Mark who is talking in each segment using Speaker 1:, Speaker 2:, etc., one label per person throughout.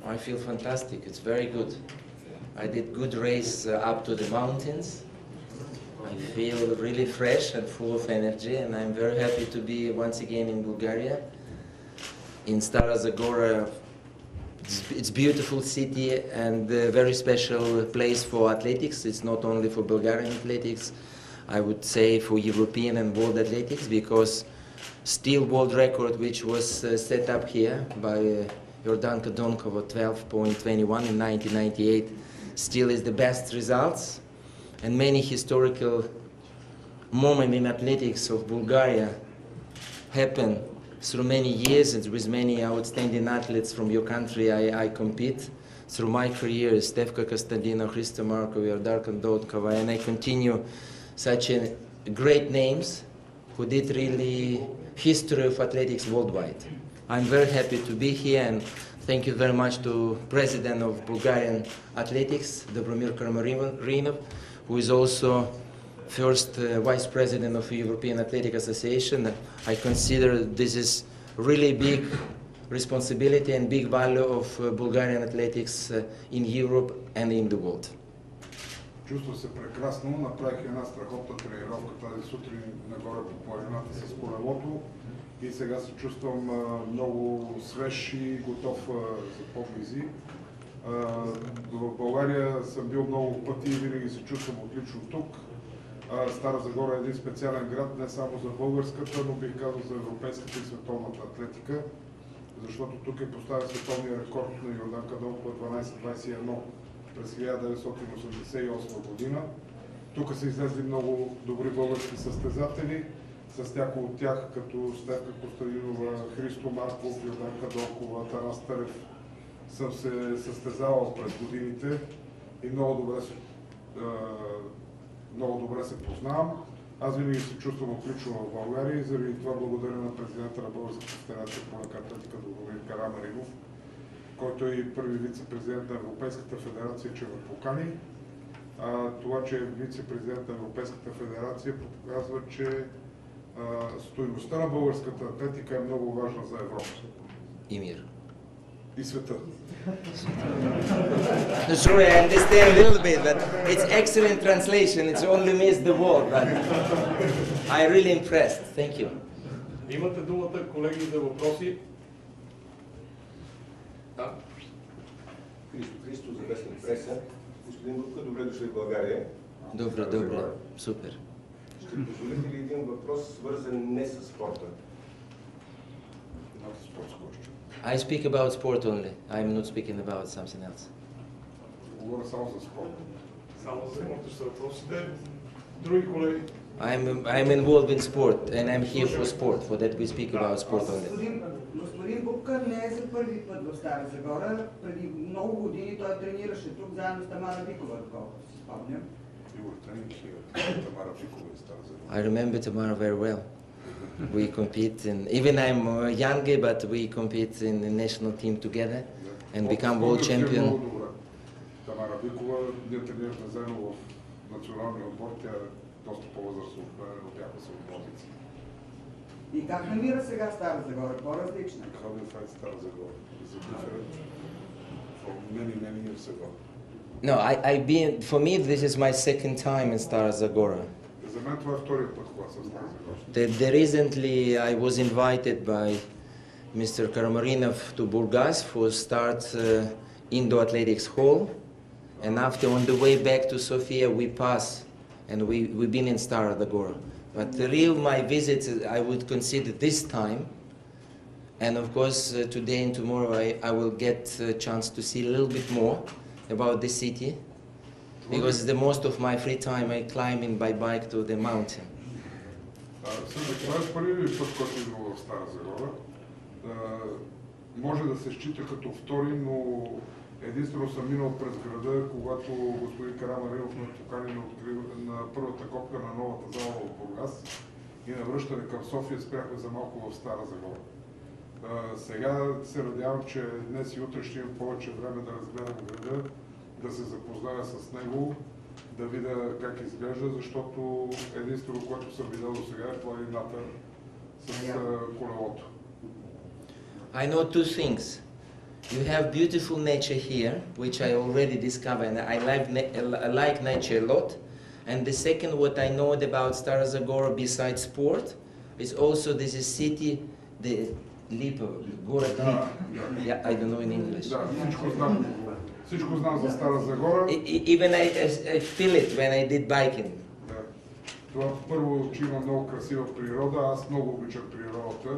Speaker 1: I feel fantastic. It's very good. I did good race up to the mountains. I feel really fresh and full of energy, and I'm very happy to be once again in Bulgaria, in Stara Zagora. It's a beautiful city and a very special place for athletics. It's not only for Bulgarian athletics, I would say for European and world athletics, because still world record, which was set up here by Jordanka Donkova, 12.21 in 1998, still is the best results. And many historical moments in athletics of Bulgaria happen through many years, and with many outstanding athletes from your country I compete. Through my career, Stefka Kostadina, Hrista Markova, Jordanka Donkova, and I continue such great names who did really history of athletics worldwide. I'm very happy to be here, and thank you very much to President of Bulgarian Athletics, Dobromir Karamarinov, who is also first Vice President of the European Athletic Association. I consider this is really big responsibility and big value of Bulgarian athletics in Europe and in the world.
Speaker 2: Чувства се прекрасно. Направих една страхотна тренировка тази сутрин нагоре по планината с колелото и сега се чувствам много свеж и готов за по-близи. В България съм бил много пъти и винаги се чувствам отлично тук. Стара Загора е един специален град не само за българската, но бих казал за европейската и световната атлетика, защото тук е поставен световния рекорд на Jordanka Donkova 12.21 през 1988 година. Тук са излезли много добри български състезатели, с някои от тях като Стефка Костадинова, Христо Марков, Jordanka Donkova, Тарас Търев съм се състезавал през годините и много добре се познавам. Аз винаги се чувствам отлично в България и заради това благодаря на президента на Българската федерация по леката атлетика Добромир Карамаринов, който е и първи вице-президент на Европейската федерация, че ме покани. Това, че е вице-президент на Европейската федерация, показва, че стойността на българската атлетика е много важна за Европа.
Speaker 1: И мир.
Speaker 2: И света.
Speaker 1: Sorry, I understand a little bit, but it's excellent translation. It's only missed the word, but I'm really impressed. Thank you.
Speaker 3: Имате думата, колеги, за въпроси.
Speaker 4: Да. Христо, заместник преса. Господин Бубка, добре дошли в България.
Speaker 1: Добре, супер.
Speaker 4: Ще позволите ли един въпрос, свързан не с спорта?
Speaker 1: I speak about sport only. I'm not speaking about something else.
Speaker 2: Говоря само за спорт.
Speaker 3: Само за спорта ще са въпросите. Други колеги?
Speaker 1: I'm involved in sport and I'm here for sport. For that we speak about sport only.
Speaker 5: Господин Бубка не е за първи път в Стара Загора. Преди много години той тренираше тук заедно с Тамара Бикова, доколкото си спомням.
Speaker 1: I remember Tamara very well. We compete in, even I'm younger, but we compete in the national team together and become world champion.
Speaker 2: Тамара Бикова, ние тренирахме заедно в националния отбор, тя е доста по-възрастна от мен, но бяхме съотборници.
Speaker 5: И как намира сега Стара Загора? По-различна?
Speaker 2: How do you find Stara Zagora? Is it different from many years ago?
Speaker 1: No, I've been, for me this is my second time in Stara Zagora.
Speaker 2: За мен това е вторият път, когато съм в Стара Загора.
Speaker 1: Recently I was invited by Mr. Karamarinov to Burgas for start Indo Athletics Hall, and after on the way back to Sofia we pass and we've been in Stara Zagora. But the real my visit I would consider this time, and of course today and tomorrow I will get a chance to see a little bit more about the city, because the most of my free time I climbing by bike to the mountain.
Speaker 2: Това е първият път, който идва в Стара Загора. Може да се счита като втори, но единствено съм минал през града, когато господин Карамаринов ме покани на първата копка на новата зала в Бургас и на връщане към София спряхме за малко в Стара Загора. Сега се надявам, че днес и утре ще имам повече време да разгледам града, да се запозная с него, да видя как изглежда, защото единствено, което съм видял до сега е планината с колелото.
Speaker 1: I know two things. You have beautiful nature here, which I already discovered, and I like nature a lot. And the second, what I know about Stara Zagora besides sport, is also this is city, the Lipa, Gora Lipa. Yeah, I don't know in English.
Speaker 2: Да, всичко знам за Стара Загора.
Speaker 1: Even I feel it when I did biking.
Speaker 2: Да. Това първо, че има много красива природа. Аз много обичам природата,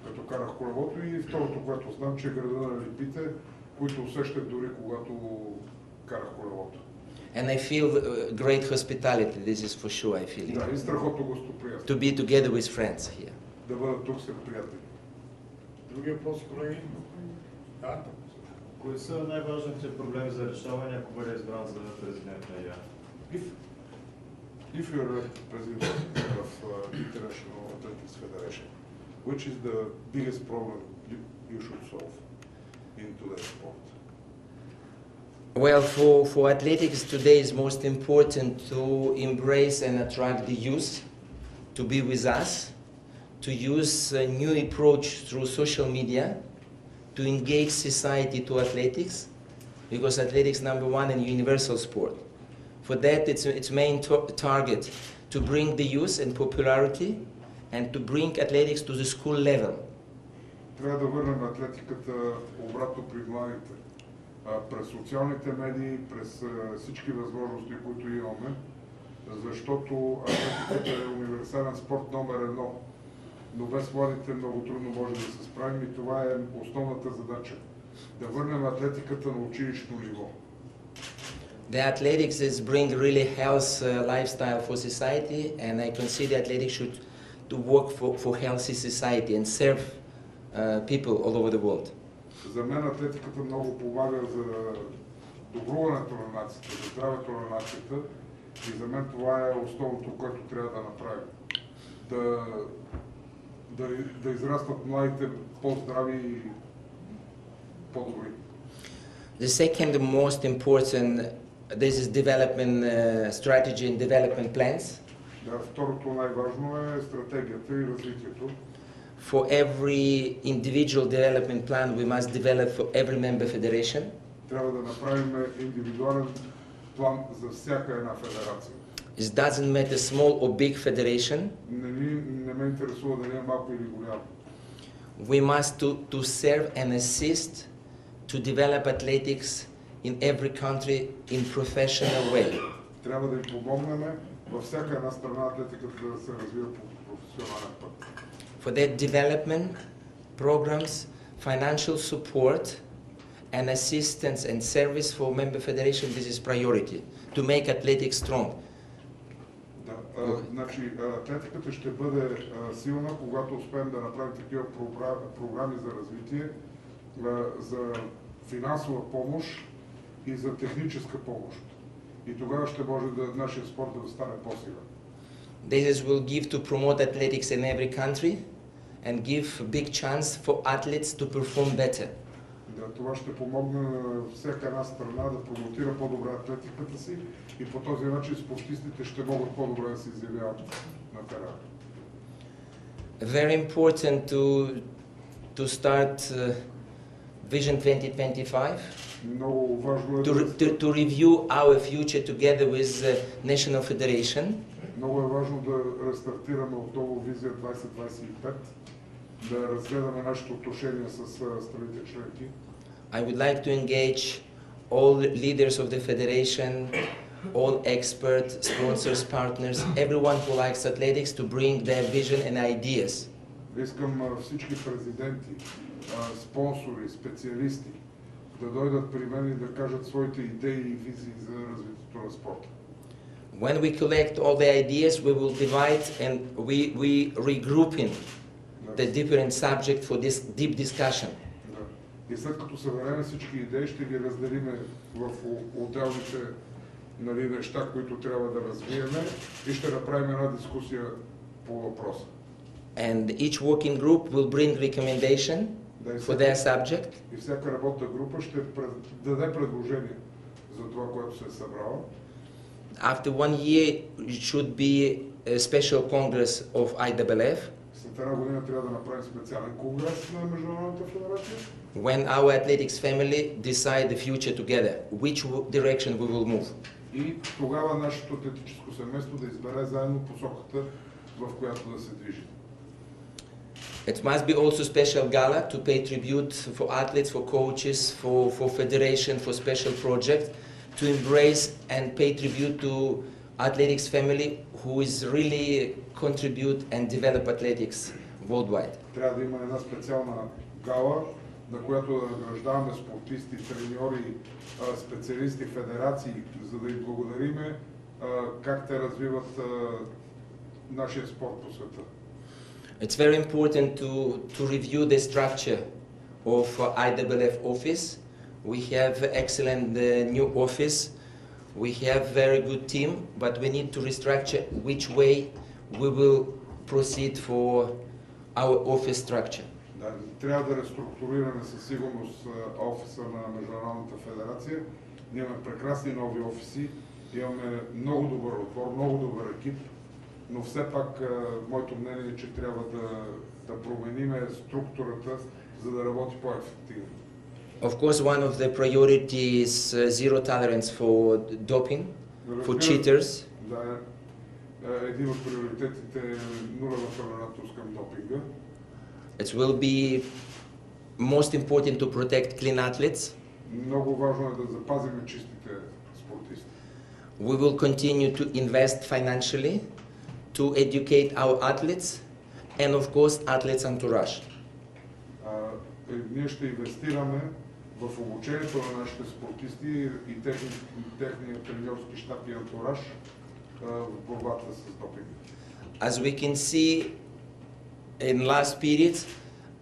Speaker 2: като карах колелото. И второто, което знам, че е града на Липите, които усещах дори когато карах колелото.
Speaker 1: And I feel great hospitality, this is for sure, I feel it.
Speaker 2: Да, и страхотно гостоприятство.
Speaker 1: To be together with friends here.
Speaker 2: Да бъда тук сред приятели.
Speaker 3: Други въпроси, колеги? Да.
Speaker 6: Кои са най-важните проблеми за решаване, ако бъде избран за президент на ИААФ?
Speaker 2: If you're president of International Athletics Federation, which is the biggest problem you should solve in today's sport?
Speaker 1: Well, for athletics today it's most important to embrace and attract the youth to be with us, to use a new approach through social media, to engage society to athletics, because athletics number one and universal sport. For that, its main target to bring the youth and popularity, and to bring athletics to the school level.
Speaker 2: Трябва да върнем атлетиката обратно при младите. През социалните медии, през всички възможности, които имаме, защото атлетиката е универсален спорт номер 1. Но без младите много трудно може да се справим и това е основната задача. Да върнем атлетиката на училищно ниво.
Speaker 1: The athletics is bring really health lifestyle for society, and I consider athletics should to work for healthy society and serve people all over the world.
Speaker 2: За мен атлетиката много помага за добруването на нацията, за здравето на нацията и за мен това е основното, което трябва да направим. Да израстват младите по-здрави и по-добри.
Speaker 1: The second most important, this is development strategy and development plans.
Speaker 2: Да, второто най-важно е стратегията и развитието.
Speaker 1: For every individual development plan, we must develop for every member federation.
Speaker 2: Трябва да направим индивидуален план за всяка една федерация.
Speaker 1: It doesn't matter small or big federation.
Speaker 2: Не ме интересува дали е малко или голямо.
Speaker 1: We must to serve and assist to develop athletics in every country in professional way.
Speaker 2: Трябва да им помогнем във всяка една страна атлетиката да се развива по професионален път.
Speaker 1: For that development programs, financial support and assistance and service for member federation, this is priority to make athletics strong.
Speaker 2: Да, значи атлетиката ще бъде силна, когато успеем да направим такива програми за развитие, за финансова помощ и за техническа помощ. И тогава ще може нашия спорт да стане по-силен.
Speaker 1: This will give to promote athletics in every country and give big chance for athletes to perform better.
Speaker 2: Да, това ще помогне на всяка една страна да промотира по-добре атлетиката си и по този начин спортистите ще могат по-добре да се изявяват на терена.
Speaker 1: Very important to start Vision 2025.
Speaker 2: Много важно е
Speaker 1: to review our future together with the National Federation.
Speaker 2: Много е важно да рестартираме отново визия 2025, да разгледаме нашите отношения с страните членки.
Speaker 1: I would like to engage all leaders of the federation, all experts, sponsors, partners, everyone who likes athletics to bring their vision and ideas.
Speaker 2: Искам всички президенти, спонсори, специалисти да дойдат при мен и да кажат своите идеи и визии за развитието на спорта.
Speaker 1: When we collect all the ideas, we will divide and we regroup in the different subject for this deep discussion.
Speaker 2: И след като съберем всички идеи, ще ги разделим в отделните неща, които трябва да развиеме и ще направим една дискусия по въпроса.
Speaker 1: And each working group will bring recommendation for their subject.
Speaker 2: И всяка работна група ще даде предложение за това, което се е събрало.
Speaker 1: After 1 year, it should be a special congress of IAAF.
Speaker 2: След една година трябва да направим специален конгрес на Международната федерация.
Speaker 1: When our athletics family decide the future together, which direction we will move.
Speaker 2: И тогава нашето атлетическо семейство да избере заедно посоката, в която да се движи.
Speaker 1: It must be also special gala to pay tribute for athletes, for coaches, for federation, for special projects, to embrace and pay tribute to athletics family who is really contribute and develop athletics worldwide.
Speaker 2: Трябва да има една специална гала, на която да награждаваме спортисти, треньори, специалисти, федерации, за да им благодариме как те развиват нашия спорт по света.
Speaker 1: It's very important to review the structure of IAAF office. We have excellent new office. We have very good team, but we need to restructure which way we will proceed for our office structure.
Speaker 2: Да, трябва да реструктурираме със сигурност офиса на Международната федерация. Ние имаме прекрасни нови офиси, имаме много добър отбор, много добър екип, но все пак моето мнение е, че трябва да промениме структурата, за да работи по-ефективно.
Speaker 1: Of course, one of the priorities is zero tolerance for doping, for cheaters.
Speaker 2: Да, един от приоритетите е нулева толерантност към допинга.
Speaker 1: It will be most important to protect clean athletes.
Speaker 2: Много важно е да запазим чистите спортисти.
Speaker 1: We will continue to invest financially to educate our athletes and of course athletes entourage.
Speaker 2: Ние ще инвестираме в обучението на нашите спортисти и техния треньорски щаб и антураж в борбата с допинга.
Speaker 1: As we can see in last periods,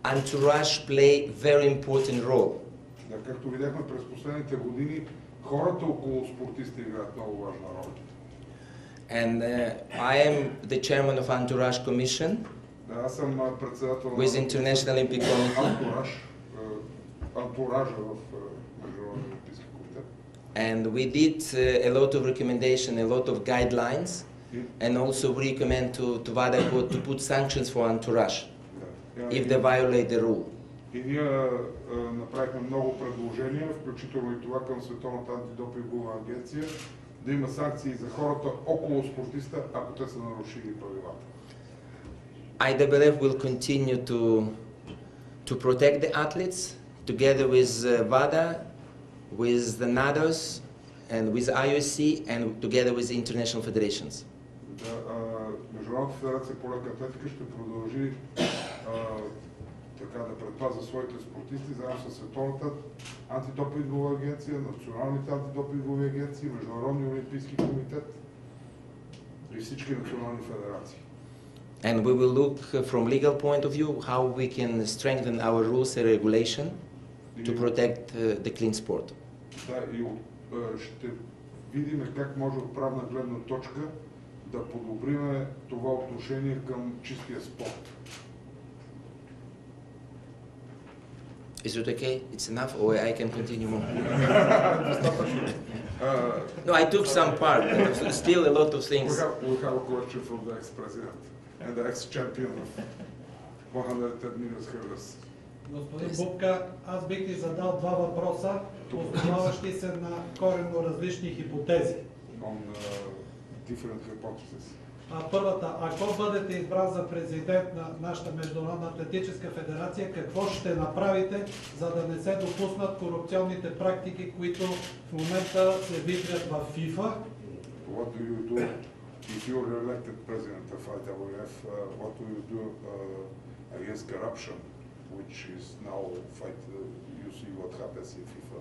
Speaker 1: entourage play very important role.
Speaker 2: Да, както видяхме през последните години, хората около спортиста играят много важна роля.
Speaker 1: And I am the chairman of Entourage Commission
Speaker 2: Аз съм председател
Speaker 1: with International Olympic Committee.
Speaker 2: Антуража в Международния олимпийски комитет.
Speaker 1: And we did a lot of recommendation, a lot of guidelines, and also we recommend to WADA to put sanctions for entourage if they violate the rule.
Speaker 2: И ние направихме много предложения, включително и това към Световната антидопингова агенция, да има санкции за хората около спортиста, ако те са нарушили правилата.
Speaker 1: IAAF will continue to protect the athletes together with WADA, with the NADOS, and with IOC, and together with the international federations.
Speaker 2: Международната федерация по лека атлетика ще продължи така да предпазва своите спортисти заедно с Световната антидопингова агенция, националните антидопингови агенции, Международния олимпийски комитет и всички национални федерации.
Speaker 1: And we will look from legal point of view how we can strengthen our rules and regulation to protect the clean sport.
Speaker 2: Да, и ще видим как може от правна гледна точка да подобриме това отношение към чистия спорт.
Speaker 1: Is it okay? It's enough, or I can continue more? No, I took some part, but still a lot of things.
Speaker 2: We have a question from the ex-president and the ex-champion of 110 meters hurdles.
Speaker 3: Господин Бубка, аз бих ти задал два въпроса, основаващи се на коренно различни хипотези.
Speaker 2: On different hypotheses.
Speaker 3: Първата, ако бъдете избран за президент на нашата Международна атлетическа федерация, какво ще направите, за да не се допуснат корупционните практики, които в момента се вихрят в ФИФА?
Speaker 2: What do you do if you are elected president of IAAF? What do you do against corruption, which is now fight? You see what happens in FIFA.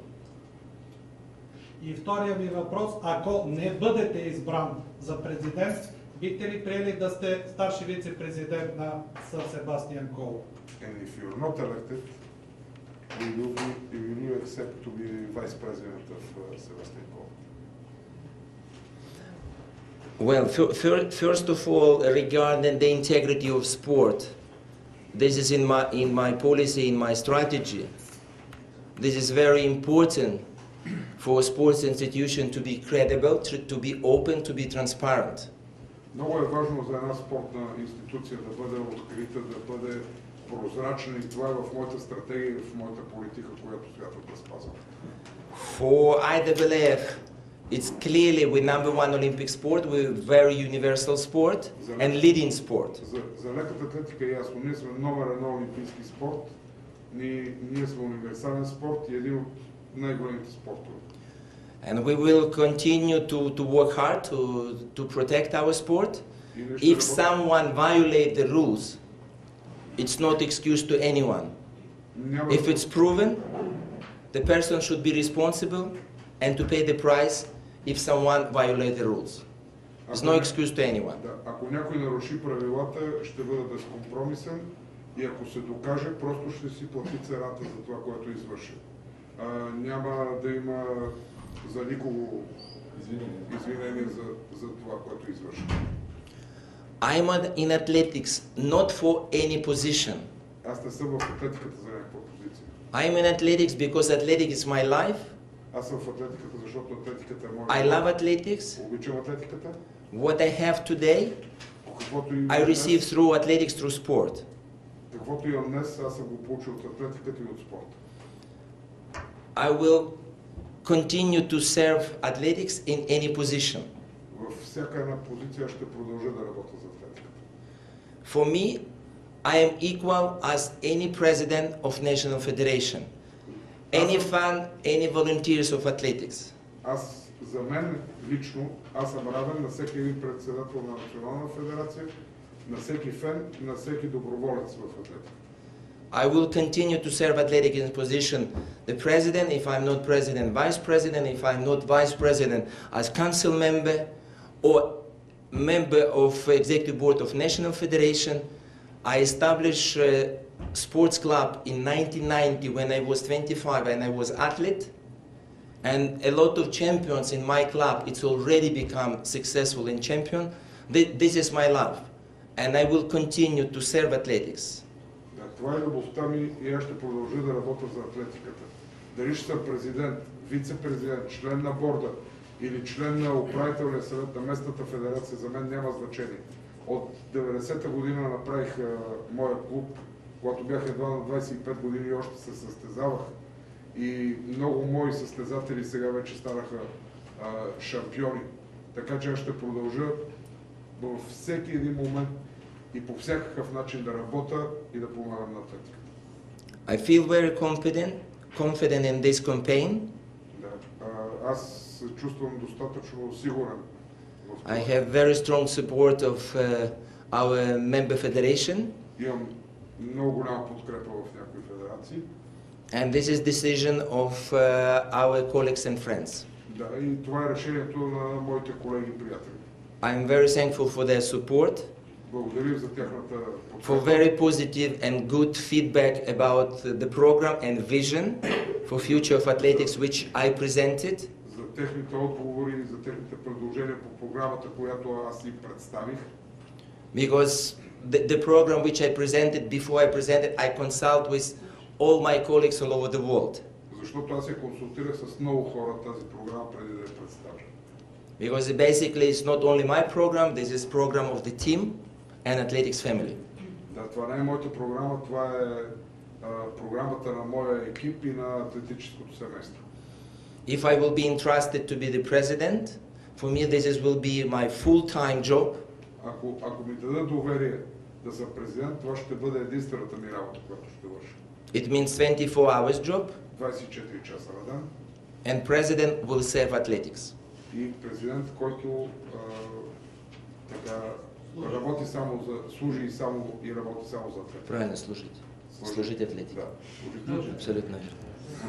Speaker 3: И втория ми въпрос, ако не бъдете избран за президент, бихте ли приели да сте старши вице-президент на Сър Себастиан Кол?
Speaker 2: And if you're not elected, will you accept to be vice president of Sebastian Coe?
Speaker 1: Well, first of all, regarding the integrity of sport, this is in my policy, in my strategy. This is very important for a sports institution to be credible, to be open, to be transparent.
Speaker 2: Много е важно за една спортна институция да бъде открита, да бъде прозрачна и това е в моята стратегия и в моята политика, която смятам да спазвам.
Speaker 1: For IAAF, it's clearly we're number one Olympic sport, we're very universal sport and leading sport.
Speaker 2: За леката атлетика е ясно. Ние сме номер едно олимпийски спорт, ние сме универсален спорт и един от най-големите спортове.
Speaker 1: And we will continue to work hard to protect our sport. If someone violates the rules, it's not excuse to anyone. If it's proven, the person should be responsible and to pay the price if someone violates the rules. There's no excuse to anyone.
Speaker 2: Ако някой наруши правилата, ще бъде безкомпромисен и ако се докаже, просто ще си плати цената за това, което извърши. Няма да има за никого извинение за това, което извърши.
Speaker 1: I'm in athletics not for any position.
Speaker 2: Аз не съм в атлетиката за някаква позиция.
Speaker 1: I'm in athletics because athletics is my life.
Speaker 2: Аз съм в атлетиката, защото атлетиката е моя.
Speaker 1: I love athletics.
Speaker 2: Обичам атлетиката.
Speaker 1: What I have today, I receive through athletics, through sport.
Speaker 2: Каквото имам днес, аз съм го получил от атлетиката и от спорта.
Speaker 1: I will continue to serve athletics in any position.
Speaker 2: Във всяка една позиция ще продължа да работя за атлетиката.
Speaker 1: For me, I am equal as any president of national federation, any fan, any volunteers of athletics.
Speaker 2: Аз, за мен лично, аз съм равен на всеки един председател на Национална федерация, на всеки фен, на всеки доброволец в атлетика.
Speaker 1: I will continue to serve athletics in position the president, if I'm not president, vice president, if I'm not vice president, as council member or member of executive board of national federation. I established a sports club in 1990 when I was 25 and I was athlete. And a lot of champions in my club, it's already become successful in champion. This is my love. And I will continue to serve athletics.
Speaker 2: Това е любовта ми и аз ще продължа да работя за атлетиката. Дали ще съм президент, вице-президент, член на борда или член на управителния съвет на местната федерация, за мен няма значение. От 90-та година направих моя клуб, когато бях едва на 25 години и още се състезавах. И много мои състезатели сега вече станаха шампиони. Така че аз ще продължа във всеки един момент и по всякакъв начин да работя и да помагам на атлетиката.
Speaker 1: I feel very confident in this campaign.
Speaker 2: Да. Аз се чувствам достатъчно сигурен.
Speaker 1: I have very strong support of our member federation.
Speaker 2: Имам много голяма подкрепа в някои федерации.
Speaker 1: And this is decision of our colleagues and friends.
Speaker 2: Да, и това е решението на моите колеги и приятели.
Speaker 1: I'm very thankful for their support.
Speaker 2: Благодаря за тяхната подкрепа.
Speaker 1: For very positive and good feedback about the program and vision for future of athletics which I presented.
Speaker 2: За техните отговори и за техните предложения по програмата, която аз им представих.
Speaker 1: Because the program which I presented, before I presented, I consult with all my colleagues all over the world.
Speaker 2: Защото аз я консултирах с много хора тази програма преди да я представя.
Speaker 1: Because basically it's not only my program, this is program of the team and athletics family.
Speaker 2: Да, това не е моята програма, това е програмата на моя екип и на атлетическото семейство.
Speaker 1: If I will be entrusted to be the president, for me this will be my full-time job.
Speaker 2: Ако ми дадат доверие да съм президент, това ще бъде единствената ми работа, която ще върша.
Speaker 1: It means 24 hours job.
Speaker 2: 24 часа на ден.
Speaker 1: And president will serve athletics.
Speaker 2: И президент, който така работи само за, служи и само и работи само за атлетика.
Speaker 1: Правильно служите. Служите атлетика.
Speaker 2: Да,
Speaker 1: абсолютно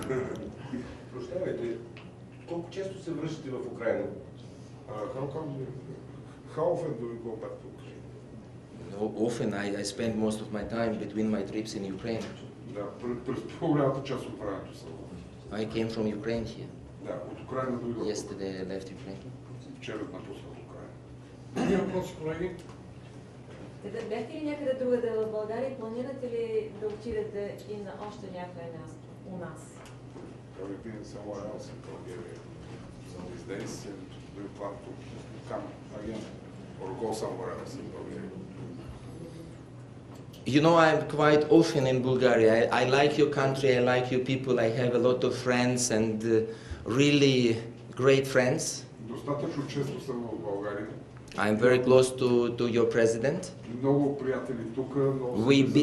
Speaker 1: верно.
Speaker 4: Прощавайте, колко често се връщате в Украйна?
Speaker 2: How often do you go back to Ukraine?
Speaker 1: No, often I spend most of my time between my trips in Ukraine.
Speaker 2: Да, през по-голямата част от времето съм.
Speaker 1: I came from Ukraine here.
Speaker 2: Да, от Украйна дойдох.
Speaker 1: Yesterday I left Ukraine.
Speaker 2: Вчера напуснах Украйна.
Speaker 3: Други въпроси, колеги?
Speaker 7: Бяхте ли някъде другаде в България? Планирате ли да отидете и на още някое място у нас?
Speaker 2: Have you been somewhere else in Bulgaria? Some of these days, and do you plan to come again? or go somewhere else in Bulgaria?
Speaker 1: You know, I'm quite often in Bulgaria. I like your country, I like your people, I have a lot of friends and really great friends.
Speaker 2: Достатъчно често съм в България.
Speaker 1: I'm very close to your president.
Speaker 2: Много приятели тук.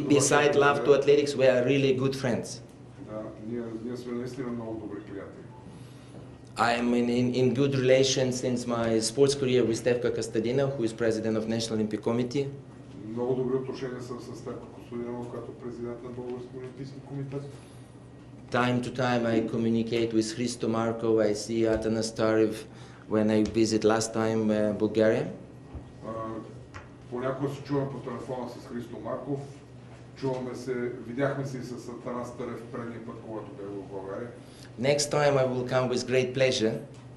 Speaker 1: Beside love to athletics, we are really good friends.
Speaker 2: Да, ние сме наистина много добри приятели.
Speaker 1: I'm in good relations since my sports career with Stefka Kostadina, who is president of National Olympic Committee.
Speaker 2: Много добри отношения съм с Стефка Костадинова, която е президент на Българския олимпийски комитет.
Speaker 1: Time to time I communicate with Hristo Markov, I see Atanas Tarev when I visit last time Bulgaria.
Speaker 2: Понякога се чувам по телефона с Христо Марков, видяхме се и с Атанас Тарев предния път, когато бях в България.
Speaker 1: Next time I will come with great pleasure,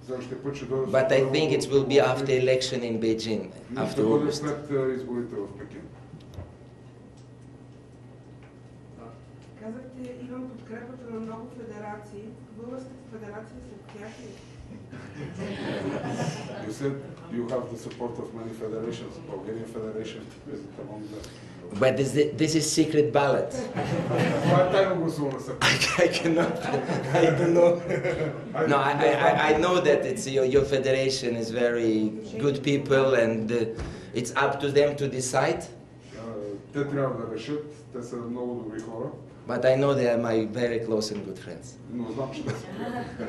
Speaker 2: Следващия път ще дойда.
Speaker 1: but I think it will be after election in Beijing, after August.
Speaker 2: След изборите в Пекин.
Speaker 8: Казахте, имам подкрепата на много федерации. Българската федерация след тях ли?
Speaker 2: You said you have the support of many federations. Bulgarian Federation is among them.
Speaker 1: But this is secret ballot.
Speaker 2: Това е тайно гласуване.
Speaker 1: I cannot, I don't know. No, I know that it's your federation is very good people and it's up to them to decide.
Speaker 2: Те трябва да решат, те са много добри хора.
Speaker 1: But I know they are my very close and good friends.
Speaker 2: Но знам, че те са приятели.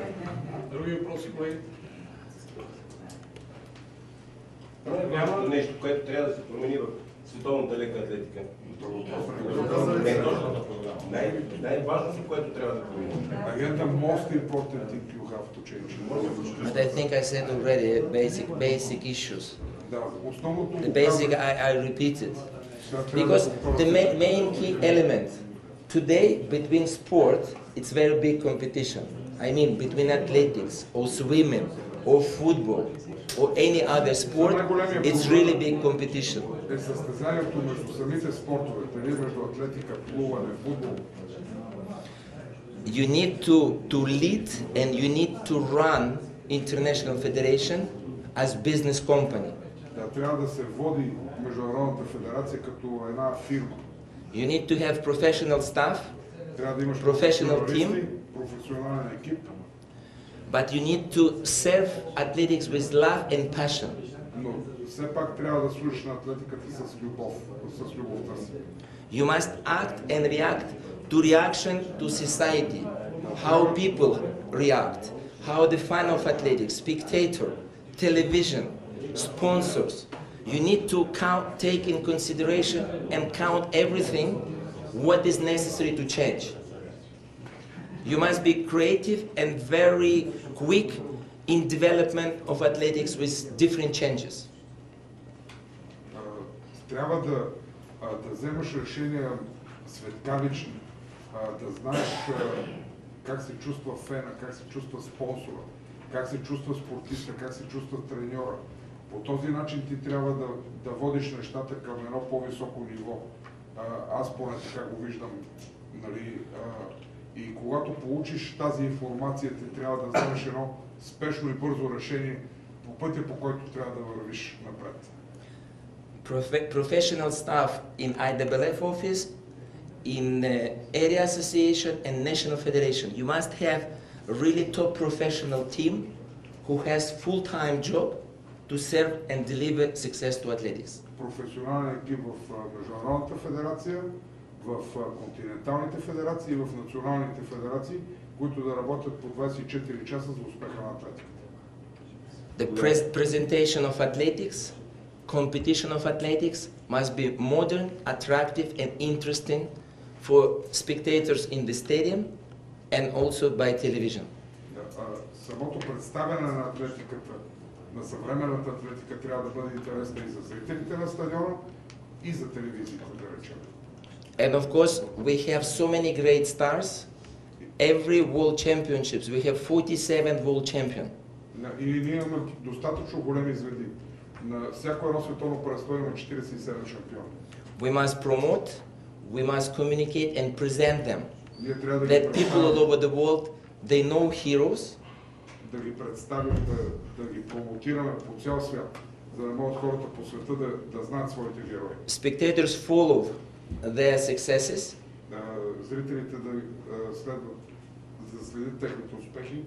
Speaker 3: Други въпроси, колеги?
Speaker 4: Няма нещо, което трябва да се промени в световната лека атлетика. Най-важното, което трябва да промени.
Speaker 2: Again, the most important thing you have to change.
Speaker 1: But I think I said already basic issues. The basic I repeated. Because the main key element today between sport, it's very big competition. I mean between athletics or swimming or football or any other sport, it's really big competition.
Speaker 2: Състезанието между самите спортове, между атлетика, плуване, футбол.
Speaker 1: You need to lead and you need to run international federation as business company.
Speaker 2: Трябва да се води международната федерация като една фирма.
Speaker 1: You need to have professional staff, professional team,
Speaker 2: професионален екип.
Speaker 1: but you need to serve athletics with love and passion.
Speaker 2: Но все пак трябва да служиш на атлетиката с любов, с любовта си.
Speaker 1: You must act and react to reaction to society, how people react, how the fan of athletics, spectator, television, sponsors. You need to take in consideration and count everything what is necessary to change. You must be creative and very quick in development of athletics with different changes.
Speaker 2: Трябва да вземаш решения светкавични, да знаеш как се чувства фена, как се чувства спонсора, как се чувства спортиста, как се чувства треньора. По този начин ти трябва да водиш нещата към едно по-високо ниво. Аз поне така го виждам. Нали, и когато получиш тази информация, ти трябва да вземеш едно спешно и бързо решение по пътя, по който трябва да вървиш напред.
Speaker 1: Professional staff in IAAF office, in area association and national federation. You must have a really top professional team who has full-time job to serve and deliver success to athletics.
Speaker 2: Професионален екип в Международната федерация, в континенталните федерации и в националните федерации, които да работят по 24 часа за успеха на атлетиката.
Speaker 1: The presentation of athletics, competition of athletics must be modern, attractive and interesting for spectators in the stadium and also by television.
Speaker 2: Самото представяне на атлетиката, на съвременната атлетика трябва да бъде интересна и за зрителите на стадиона, и за телевизията, да речем.
Speaker 1: And of course, we have so many great stars. Every world championships, we have 47 world champion.
Speaker 2: И ние имаме достатъчно големи звезди. На всяко едно световно първенство има 47 шампиона.
Speaker 1: We must promote, we must communicate and present them.
Speaker 2: That
Speaker 1: people all over the world, they know heroes.
Speaker 2: Да ги представим, да ги промотираме по цял свят. за да могат хората по света да знаят своите герои.
Speaker 1: Spectators follow their successes,
Speaker 2: Зрителите да следят техните успехи.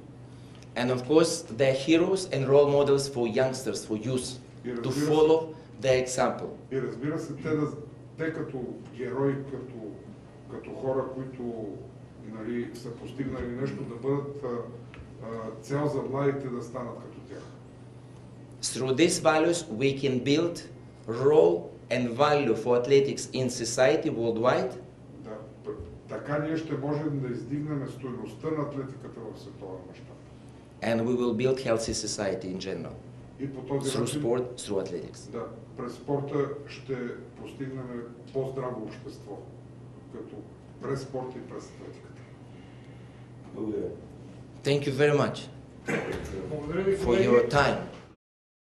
Speaker 1: and of course they're heroes and role models for youngsters, for youth, to follow their example.
Speaker 2: И разбира се, те като герои, като хора, които нали, са постигнали нещо, да бъдат цел за младите да станат като тях.
Speaker 1: Through these values we can build role and value for athletics in society worldwide.
Speaker 2: Да, така ние ще можем да издигнем стойността на атлетиката в световен мащаб.
Speaker 1: And we will build healthy society in general.
Speaker 2: И по този
Speaker 1: Through
Speaker 2: начин,
Speaker 1: sport, through athletics.
Speaker 2: да, през спорта ще постигнем по-здраво общество, като през спорта и през атлетиката.
Speaker 4: Благодаря.
Speaker 1: Thank you very much
Speaker 2: Благодаря ви,
Speaker 1: for
Speaker 2: колеги.
Speaker 1: your time.